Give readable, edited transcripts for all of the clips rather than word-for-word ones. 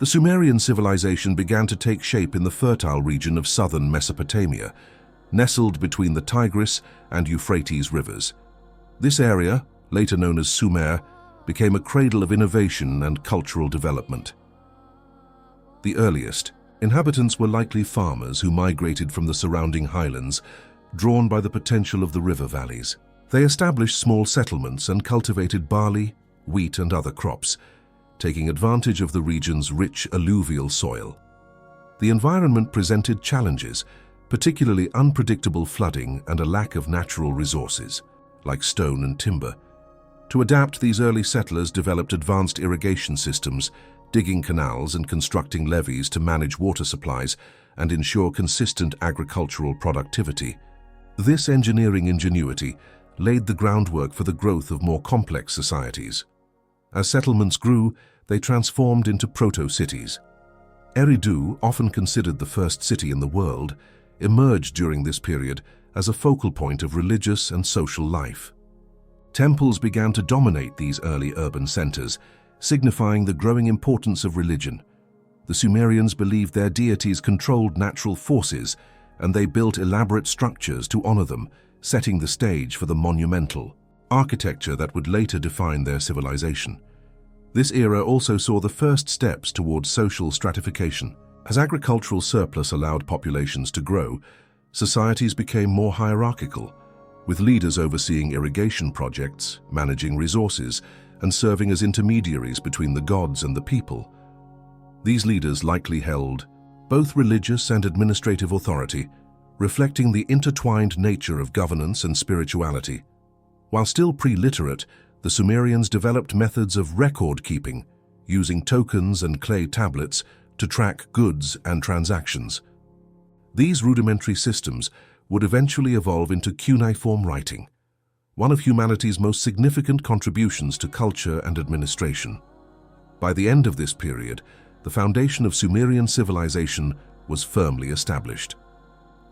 The Sumerian civilization began to take shape in the fertile region of southern Mesopotamia, nestled between the Tigris and Euphrates rivers. This area, later known as Sumer, became a cradle of innovation and cultural development. The earliest inhabitants were likely farmers who migrated from the surrounding highlands, drawn by the potential of the river valleys. They established small settlements and cultivated barley, wheat, and other crops, taking advantage of the region's rich alluvial soil. The environment presented challenges, particularly unpredictable flooding and a lack of natural resources, like stone and timber. To adapt, these early settlers developed advanced irrigation systems, digging canals and constructing levees to manage water supplies and ensure consistent agricultural productivity. This engineering ingenuity laid the groundwork for the growth of more complex societies. As settlements grew, they transformed into proto-cities. Eridu, often considered the first city in the world, emerged during this period as a focal point of religious and social life. Temples began to dominate these early urban centers, signifying the growing importance of religion. The Sumerians believed their deities controlled natural forces, and they built elaborate structures to honor them, setting the stage for the monumental architecture that would later define their civilization. This era also saw the first steps towards social stratification. As agricultural surplus allowed populations to grow, societies became more hierarchical, with leaders overseeing irrigation projects, managing resources, and serving as intermediaries between the gods and the people. These leaders likely held both religious and administrative authority, reflecting the intertwined nature of governance and spirituality. While still pre-literate, the Sumerians developed methods of record-keeping, using tokens and clay tablets to track goods and transactions. These rudimentary systems would eventually evolve into cuneiform writing, one of humanity's most significant contributions to culture and administration. By the end of this period, the foundation of Sumerian civilization was firmly established.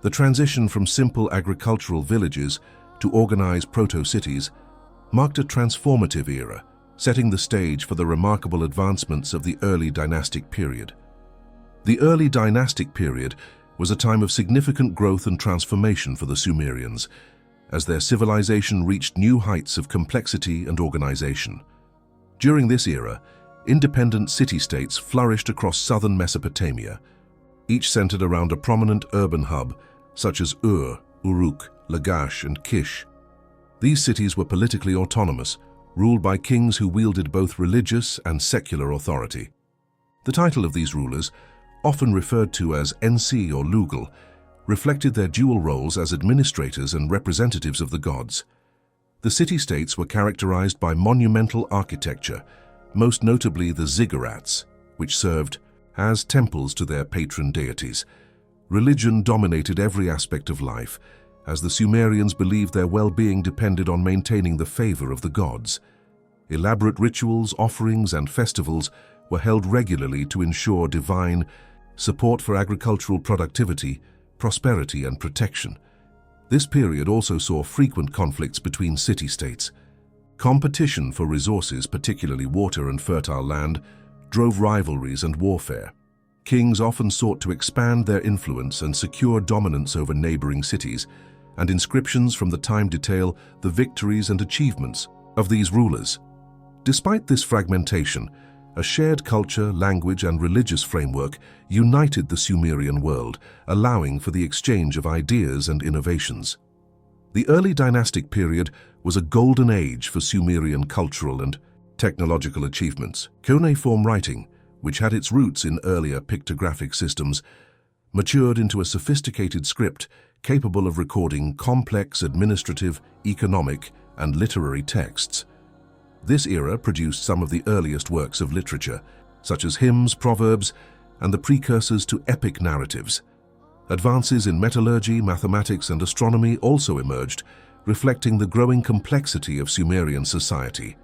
The transition from simple agricultural villages to organized proto-cities marked a transformative era, setting the stage for the remarkable advancements of the early dynastic period. The early dynastic period was a time of significant growth and transformation for the Sumerians, as their civilization reached new heights of complexity and organization. During this era, independent city-states flourished across southern Mesopotamia, each centered around a prominent urban hub such as Ur, Uruk, Lagash, and Kish. These cities were politically autonomous, ruled by kings who wielded both religious and secular authority. The title of these rulers, often referred to as Ensi or Lugal, reflected their dual roles as administrators and representatives of the gods. The city-states were characterized by monumental architecture, most notably the Ziggurats, which served as temples to their patron deities. Religion dominated every aspect of life, as the Sumerians believed their well-being depended on maintaining the favor of the gods. Elaborate rituals, offerings, and festivals were held regularly to ensure divine support for agricultural productivity, prosperity, and protection. This period also saw frequent conflicts between city-states. Competition for resources, particularly water and fertile land, drove rivalries and warfare. Kings often sought to expand their influence and secure dominance over neighboring cities, and inscriptions from the time detail the victories and achievements of these rulers. Despite this fragmentation, a shared culture, language, and religious framework united the Sumerian world, allowing for the exchange of ideas and innovations. The early dynastic period was a golden age for Sumerian cultural and technological achievements. Cuneiform writing, which had its roots in earlier pictographic systems, matured into a sophisticated script capable of recording complex administrative, economic, and literary texts. This era produced some of the earliest works of literature, such as hymns, proverbs, and the precursors to epic narratives. Advances in metallurgy, mathematics, and astronomy also emerged, reflecting the growing complexity of Sumerian society.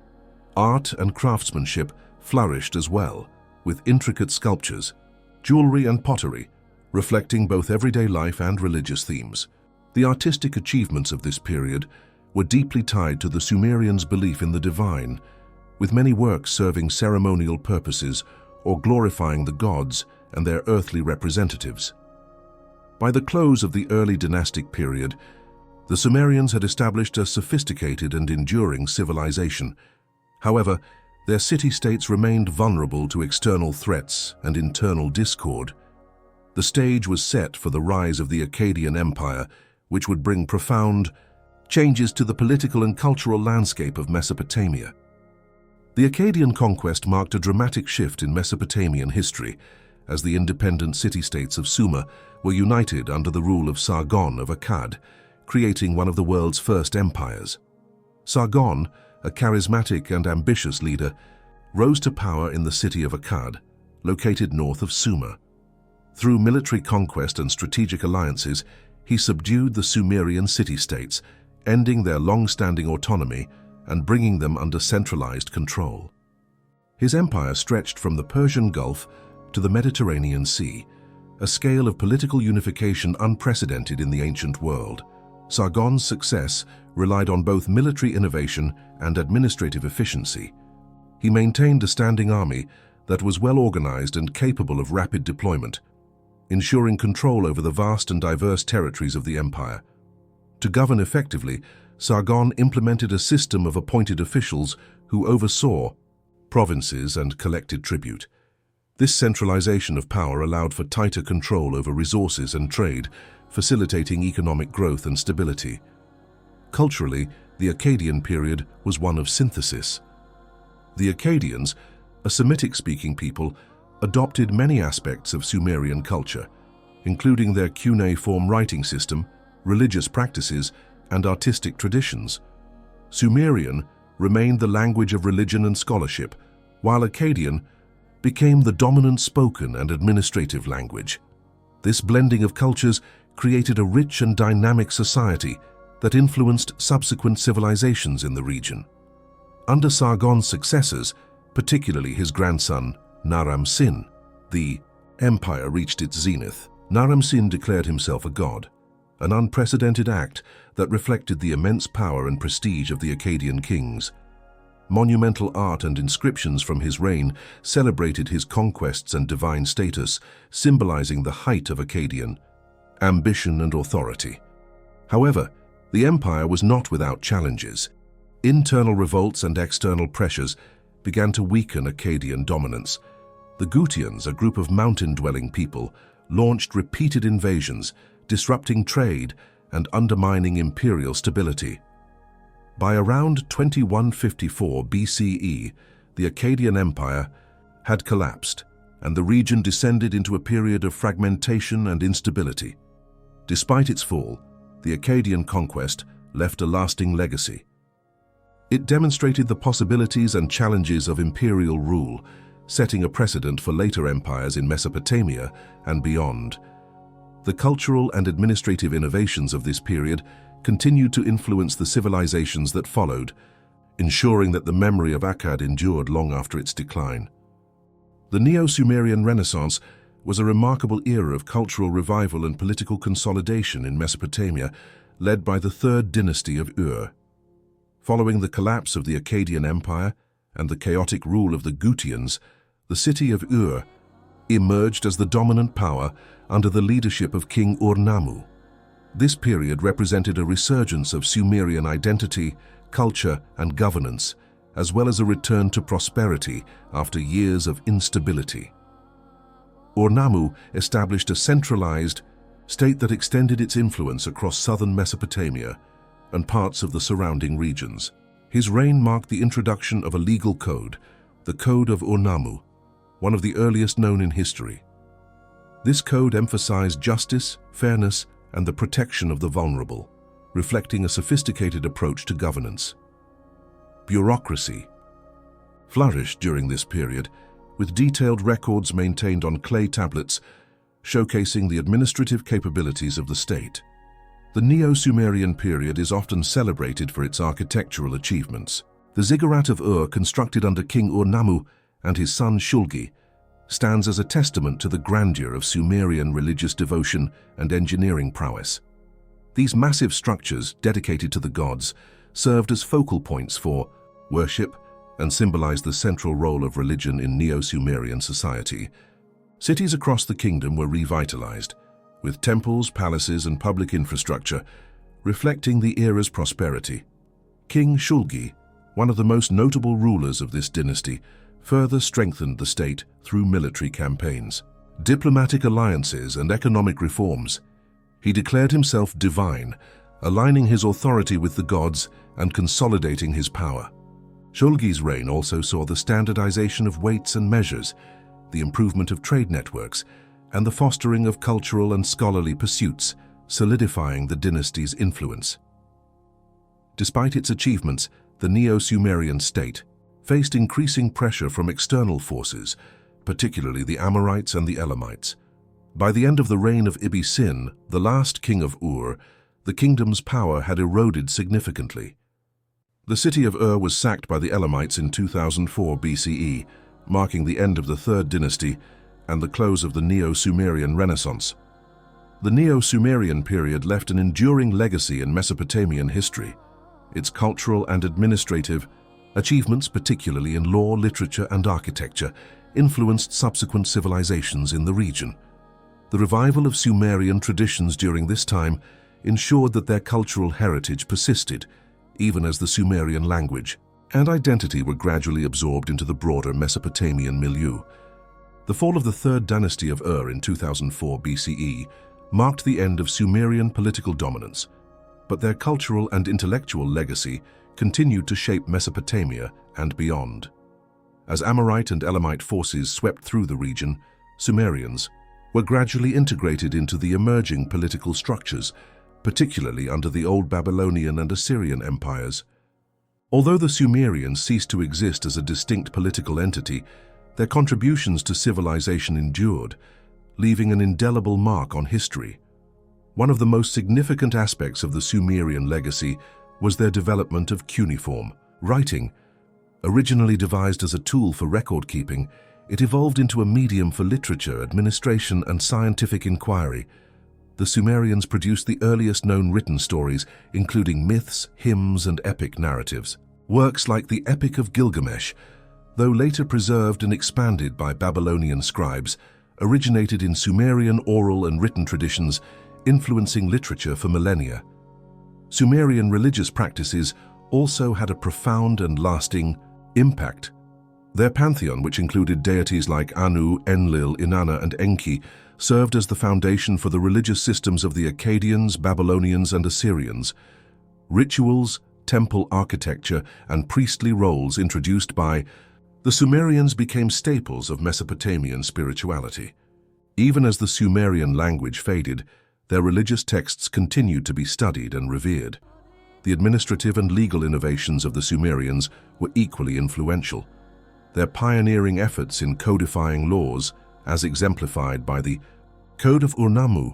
Art and craftsmanship flourished as well, with intricate sculptures, jewelry, and pottery, reflecting both everyday life and religious themes. The artistic achievements of this period were deeply tied to the Sumerians' belief in the divine, with many works serving ceremonial purposes or glorifying the gods and their earthly representatives. By the close of the early dynastic period, the Sumerians had established a sophisticated and enduring civilization. However, their city-states remained vulnerable to external threats and internal discord. The stage was set for the rise of the Akkadian Empire, which would bring profound changes to the political and cultural landscape of Mesopotamia. The Akkadian conquest marked a dramatic shift in Mesopotamian history, as the independent city-states of Sumer were united under the rule of Sargon of Akkad, creating one of the world's first empires. Sargon, a charismatic and ambitious leader, rose to power in the city of Akkad, located north of Sumer. Through military conquest and strategic alliances, he subdued the Sumerian city-states, ending their long-standing autonomy and bringing them under centralized control. His empire stretched from the Persian Gulf to the Mediterranean Sea, a scale of political unification unprecedented in the ancient world. Sargon's success relied on both military innovation and administrative efficiency. He maintained a standing army that was well organized and capable of rapid deployment, ensuring control over the vast and diverse territories of the empire. To govern effectively, Sargon implemented a system of appointed officials who oversaw provinces and collected tribute. This centralization of power allowed for tighter control over resources and trade, facilitating economic growth and stability. Culturally, the Akkadian period was one of synthesis. The Akkadians, a Semitic-speaking people, adopted many aspects of Sumerian culture, including their cuneiform writing system, religious practices, and artistic traditions. Sumerian remained the language of religion and scholarship, while Akkadian became the dominant spoken and administrative language. This blending of cultures created a rich and dynamic society that influenced subsequent civilizations in the region. Under Sargon's successors, particularly his grandson Naram-Sin, the empire reached its zenith. Naram-Sin declared himself a god, an unprecedented act that reflected the immense power and prestige of the Akkadian kings. Monumental art and inscriptions from his reign celebrated his conquests and divine status, symbolizing the height of Akkadian ambition and authority. However, the empire was not without challenges. Internal revolts and external pressures began to weaken Akkadian dominance. The Gutians, a group of mountain-dwelling people, launched repeated invasions, disrupting trade and undermining imperial stability. By around 2154 BCE, the Akkadian Empire had collapsed, and the region descended into a period of fragmentation and instability. Despite its fall, the Akkadian conquest left a lasting legacy. It demonstrated the possibilities and challenges of imperial rule, setting a precedent for later empires in Mesopotamia and beyond. The cultural and administrative innovations of this period continued to influence the civilizations that followed, ensuring that the memory of Akkad endured long after its decline. The Neo-Sumerian Renaissance was a remarkable era of cultural revival and political consolidation in Mesopotamia, led by the third dynasty of Ur. Following the collapse of the Akkadian Empire and the chaotic rule of the Gutians, the city of Ur emerged as the dominant power under the leadership of King Ur-Nammu. This period represented a resurgence of Sumerian identity, culture, and governance, as well as a return to prosperity after years of instability. Ur-Nammu established a centralized state that extended its influence across southern Mesopotamia and parts of the surrounding regions. His reign marked the introduction of a legal code, the Code of Ur-Nammu, one of the earliest known in history. This code emphasized justice, fairness, and the protection of the vulnerable, reflecting a sophisticated approach to governance. Bureaucracy flourished during this period, with detailed records maintained on clay tablets showcasing the administrative capabilities of the state. The Neo-Sumerian period is often celebrated for its architectural achievements. The Ziggurat of Ur, constructed under King Ur-Nammu and his son Shulgi, stands as a testament to the grandeur of Sumerian religious devotion and engineering prowess. These massive structures, dedicated to the gods, served as focal points for worship and symbolized the central role of religion in Neo-Sumerian society. Cities across the kingdom were revitalized, with temples, palaces, and public infrastructure reflecting the era's prosperity. King Shulgi, one of the most notable rulers of this dynasty, further strengthened the state through military campaigns, diplomatic alliances, and economic reforms. He declared himself divine, aligning his authority with the gods and consolidating his power. Shulgi's reign also saw the standardization of weights and measures, the improvement of trade networks, and the fostering of cultural and scholarly pursuits, solidifying the dynasty's influence. Despite its achievements, the Neo-Sumerian state faced increasing pressure from external forces, particularly the Amorites and the Elamites. By the end of the reign of Ibbi-Sin, the last king of Ur, the kingdom's power had eroded significantly. The city of Ur was sacked by the Elamites in 2004 BCE, marking the end of the Third Dynasty and the close of the Neo-Sumerian Renaissance. The Neo-Sumerian period left an enduring legacy in Mesopotamian history. Its cultural and administrative achievements, particularly in law, literature, and architecture, influenced subsequent civilizations in the region. The revival of Sumerian traditions during this time ensured that their cultural heritage persisted, even as the Sumerian language and identity were gradually absorbed into the broader Mesopotamian milieu. The fall of the Third Dynasty of Ur in 2004 BCE marked the end of Sumerian political dominance, but their cultural and intellectual legacy continued to shape Mesopotamia and beyond. As Amorite and Elamite forces swept through the region, Sumerians were gradually integrated into the emerging political structures, particularly under the Old Babylonian and Assyrian empires. Although the Sumerians ceased to exist as a distinct political entity, their contributions to civilization endured, leaving an indelible mark on history. One of the most significant aspects of the Sumerian legacy was their development of cuneiform writing. Originally devised as a tool for record-keeping, it evolved into a medium for literature, administration, and scientific inquiry. The Sumerians produced the earliest known written stories, including myths, hymns, and epic narratives. Works like the Epic of Gilgamesh, though later preserved and expanded by Babylonian scribes, originated in Sumerian oral and written traditions, influencing literature for millennia. Sumerian religious practices also had a profound and lasting impact. Their pantheon, which included deities like Anu, Enlil, Inanna, and Enki, served as the foundation for the religious systems of the Akkadians, Babylonians, and Assyrians. Rituals, temple architecture, and priestly roles introduced by the Sumerians became staples of Mesopotamian spirituality. Even as the Sumerian language faded, their religious texts continued to be studied and revered. The administrative and legal innovations of the Sumerians were equally influential. Their pioneering efforts in codifying laws, as exemplified by the Code of Ur-Nammu,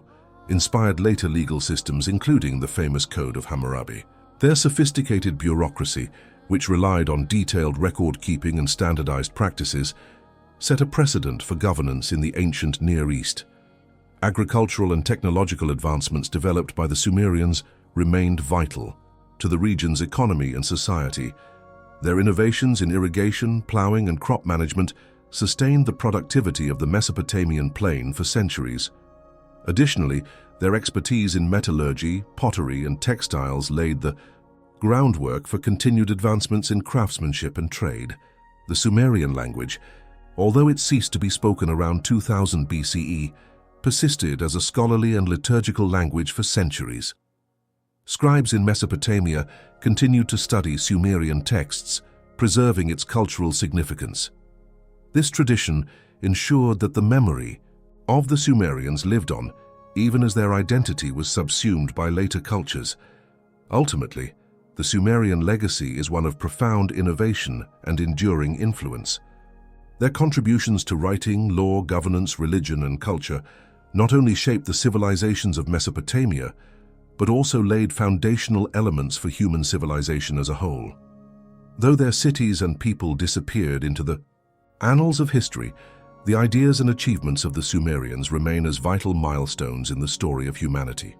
inspired later legal systems including the famous Code of Hammurabi. Their sophisticated bureaucracy, which relied on detailed record-keeping and standardized practices, set a precedent for governance in the ancient Near East. Agricultural and technological advancements developed by the Sumerians remained vital to the region's economy and society. Their innovations in irrigation, plowing, and crop management sustained the productivity of the Mesopotamian plain for centuries. Additionally, their expertise in metallurgy, pottery, and textiles laid the groundwork for continued advancements in craftsmanship and trade. The Sumerian language, although it ceased to be spoken around 2000 BCE, persisted as a scholarly and liturgical language for centuries. Scribes in Mesopotamia continued to study Sumerian texts, preserving its cultural significance. This tradition ensured that the memory of the Sumerians lived on, even as their identity was subsumed by later cultures. Ultimately, the Sumerian legacy is one of profound innovation and enduring influence. Their contributions to writing, law, governance, religion, and culture not only shaped the civilizations of Mesopotamia, but also laid foundational elements for human civilization as a whole. Though their cities and people disappeared into the annals of history, the ideas and achievements of the Sumerians remain as vital milestones in the story of humanity.